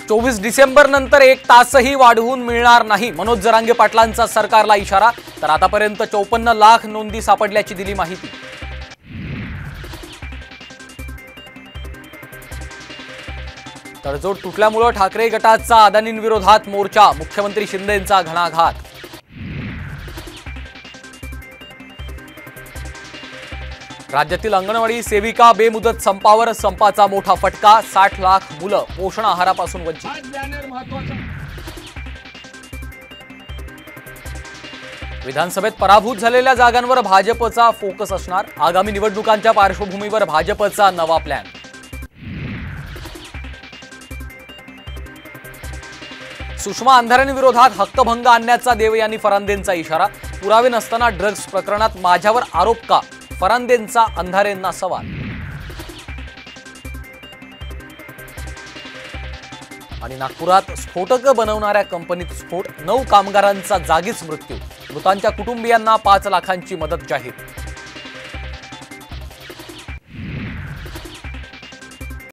24 डिसेंबर नंतर 1 तासही वाढवून मिळणार नाही, मनोज जरांगे पाटलांचा सरकारला इशारा। तर आतापर्यंत 54 लाख नोंदी सापडल्याची दिली माहिती। तडजोड तुटल्यामुळे ठाकरे गटाचा अदानींविरोधात मोर्चा, मुख्यमंत्री शिंदेंचा घणाघात। राज्यातील अंगणवाडी सेविका बेमुदत संपावर, संपाचा मोठा फटका, 60 लाख मुलं पोषण आहारापासून वंचित। विधानसभेत पराभूत झालेल्या जागांवर भाजपचा फोकस असणार, आगामी निवडणुकांच्या पार्श्वभूमीवर भाजपचा नवा प्लॅन। सुषमा अंधारेंविरोधात हक्कभंग आणण्याचा देवयानी फरांदेंचा इशारा, पुरावे नसताना ड्रग्ज प्रकरणात माझ्यावर आरोप का, फरांदेंचा अंधारेंना सवाल। आणि नागपुरात स्फोटकं बनवणाऱ्या कंपनीत स्फोट, 9 कामगारांचा जागीच मृत्यू, मृतांच्या कुटुंबियांना 5 लाखांची मदत जाहीर।